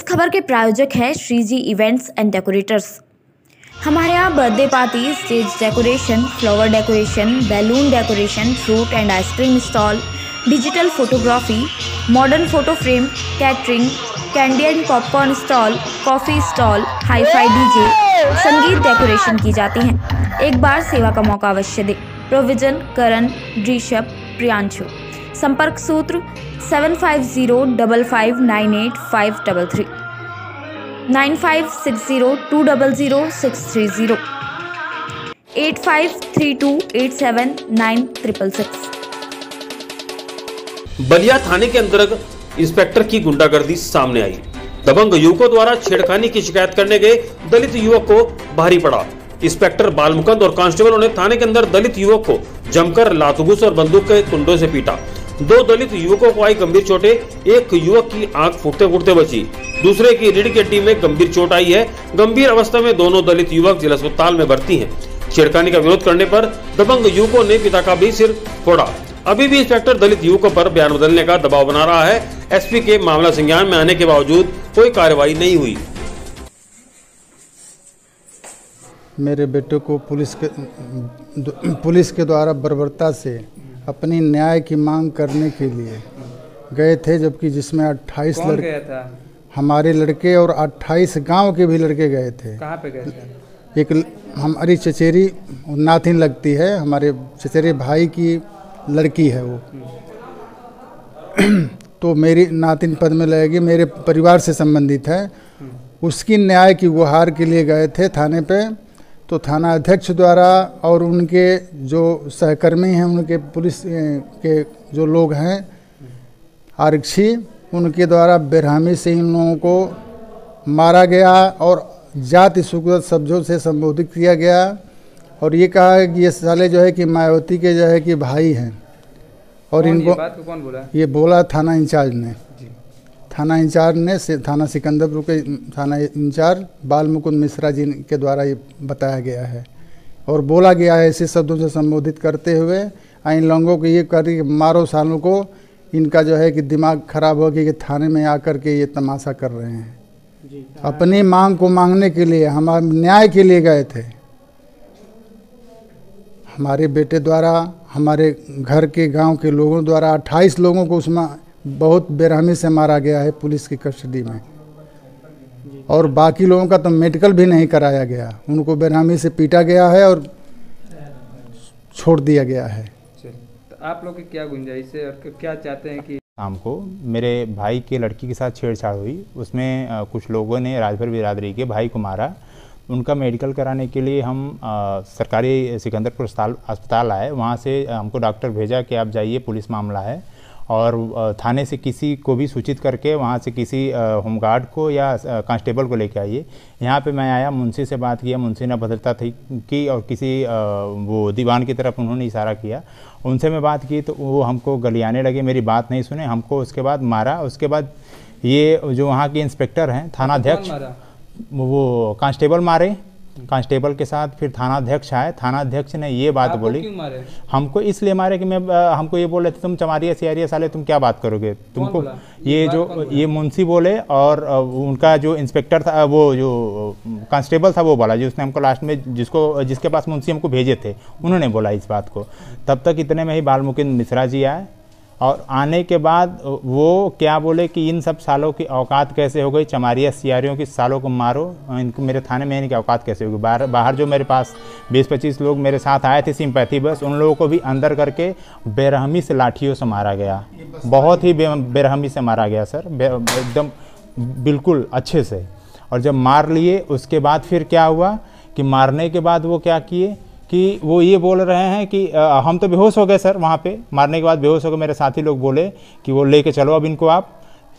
खबर के प्रायोजक हैं श्रीजी इवेंट्स एंड डेकोरेटर्स। हमारे यहाँ birthday party, stage decoration, flower decoration, balloon decoration, fruit and ice cream stall, digital photography, modern photo frame, catering, candy and popcorn stall, coffee stall, hi fi DJ, संगीत decoration की जाती हैं। एक बार सेवा का मौका अवश्य दें। प्रोविजन करण, ऋषभ, प्रियांशु। संपर्क सूत्र 7505598533, 9560200630, 8532879666। बलिया थाने के अंतर्गत इंस्पेक्टर की गुंडागर्दी सामने आई। दबंग युवकों द्वारा छेड़खानी की शिकायत करने गए दलित युवक को भारी पड़ा। इंस्पेक्टर बालमुकुंद और कांस्टेबलों ने थाने के अंदर दलित युवक को जमकर लातूस और बंदूक के कुंडों से पीटा। दो दलित युवकों को आई गंभीर चोटें। एक युवक की आंख फूटते फूटते बची, दूसरे की रीढ़ की हड्डी में गंभीर चोट आई है। गंभीर अवस्था में दोनों दलित युवक जिला अस्पताल में भर्ती हैं। छेड़खानी का विरोध करने पर दबंग युवकों ने पिता का भी सिर फोड़ा। अभी भी इंस्पेक्टर दलित युवकों पर बयान बदलने का दबाव बना रहा है। एसपी के मामला संज्ञान में आने के बावजूद कोई कार्रवाई नहीं हुई। मेरे बेटे को पुलिस के द्वारा बर्बरता से अपनी न्याय की मांग करने के लिए गए थे, जबकि जिसमें 28 लड़के था? हमारे लड़के और 28 गांव के भी लड़के गए थे। कहाँ पे गए थे? एक हमारी चचेरी नातिन लगती है, हमारे चचेरे भाई की लड़की है वो। तो मेरी नातिन पद में लगेगी, मेरे परिवार से संबंधित है। उसकी न्याय की गुहार के लिए गए थे थाने पे। तो थाना अध्यक्ष द्वारा और उनके जो सहकर्मी हैं, उनके पुलिस के जो लोग हैं आरक्षी, उनके द्वारा बेरहमी से इन लोगों को मारा गया और जाति सुकृत शब्दों से संबोधित किया गया। और ये कहा कि ये साले जो है कि मायावती के जो है कि भाई हैं। और इनको ये बात को कौन बोला? ये बोला थाना इंचार्ज ने। थाना इंचार्ज ने थाना सिकंदरपुर के थाना इंचार्ज बालमुकुंद मिश्रा जी के द्वारा ये बताया गया है। और बोला गया है ऐसे शब्दों से संबोधित करते हुए इन लोगों को ये कर मारो सालों को, इनका जो है कि दिमाग खराब हो गया कि थाने में आकर के ये तमाशा कर रहे हैं। अपनी मांग को मांगने के लिए, हम न्याय के लिए गए थे। हमारे बेटे द्वारा, हमारे घर के गांव के लोगों द्वारा 28 लोगों को उसमें बहुत बेरहमी से मारा गया है पुलिस की कस्टडी में। और बाकी लोगों का तो मेडिकल भी नहीं कराया गया, उनको बेरहमी से पीटा गया है और छोड़ दिया गया है। तो आप लोग की क्या गुंजाइश है और क्या चाहते हैं कि शाम को मेरे भाई के लड़की के साथ छेड़छाड़ हुई, उसमें कुछ लोगों ने राजभर बिरादरी के भाई को मारा। उनका मेडिकल कराने के लिए हम सरकारी सिकंदरपुर अस्पताल आए। वहाँ से हमको डॉक्टर भेजा कि आप जाइए, पुलिस मामला है। और थाने से किसी को भी सूचित करके वहाँ से किसी होमगार्ड को या कांस्टेबल को लेके आइए। यहाँ पे मैं आया, मुंशी से बात किया, मुंशी ने भद्रता थी की और किसी वो दीवान की तरफ उन्होंने इशारा किया। उनसे मैं बात की तो वो हमको गलियाने लगे, मेरी बात नहीं सुने, हमको उसके बाद मारा। उसके बाद ये जो वहाँ के इंस्पेक्टर हैं, थानाध्यक्ष, वो कांस्टेबल मारे। कांस्टेबल के साथ फिर थानाध्यक्ष आए। थानाध्यक्ष ने ये बात बोली, क्यों मारे? हमको इसलिए मारे कि हमको ये बोल रहे थे तुम चमारिया सियारिया साले तुम क्या बात करोगे तुमको। ये मुंशी बोले और उनका जो इंस्पेक्टर था, वो जो कांस्टेबल था वो बोला, जिसने हमको लास्ट में जिसके पास मुंशी हमको भेजे थे, उन्होंने बोला इस बात को। तब तक इतने में ही बालमुकुंद मिश्रा जी आए और आने के बाद वो क्या बोले कि इन सब सालों की औकात कैसे हो गई, चमारिया सियारियों की सालों को मारो, इनको मेरे थाने में इनकी औकात कैसे होगी। बाहर जो मेरे पास 20-25 लोग मेरे साथ आए थे सिंपैथी बस, उन लोगों को भी अंदर करके बेरहमी से लाठियों से मारा गया। बहुत ही बेरहमी से मारा गया सर, एकदम बिल्कुल अच्छे से। और जब मार लिए उसके बाद फिर क्या हुआ कि मारने के बाद वो क्या किए कि वो ये बोल रहे हैं कि हम तो बेहोश हो गए सर। वहाँ पे मारने के बाद बेहोश हो गए। मेरे साथी लोग बोले कि वो लेके चलो अब इनको आप।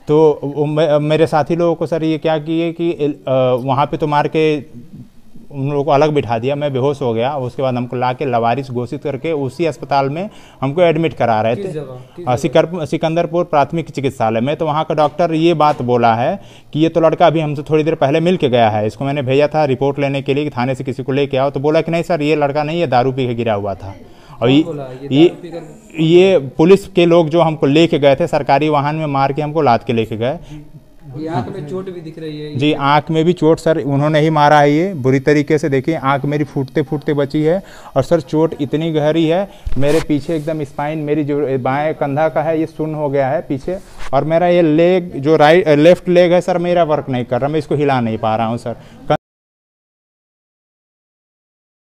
तो मेरे साथी लोगों को सर ये क्या किए कि वहाँ पे तो मार के उन लोगों को अलग बिठा दिया, मैं बेहोश हो गया। उसके बाद हमको ला के लवारिस घोषित करके उसी अस्पताल में हमको एडमिट करा रहे थे, सिकंदरपुर प्राथमिक चिकित्सालय में। तो वहाँ का डॉक्टर ये बात बोला है कि ये तो लड़का अभी हमसे थोड़ी देर पहले मिल के गया है, इसको मैंने भेजा था रिपोर्ट लेने के लिए कि थाने से किसी को लेके आओ। तो बोला कि नहीं सर ये लड़का नहीं, ये दारू पी के गिरा हुआ था। और ये पुलिस के लोग जो हमको लेके गए थे सरकारी वाहन में मार के हमको लाद के लेके गए। ये आंख में चोट भी दिख रही है। जी, आंख में भी चोट सर उन्होंने ही मारा है, ये बुरी तरीके से। देखिए आंख मेरी फूटते फूटते बची है और सर चोट इतनी गहरी है, मेरे पीछे एकदम स्पाइन, मेरी जो बाएं कंधा का है ये सुन्न हो गया है पीछे, और मेरा ये लेग जो लेफ्ट लेग है सर मेरा वर्क नहीं कर रहा, मैं इसको हिला नहीं पा रहा हूँ सर।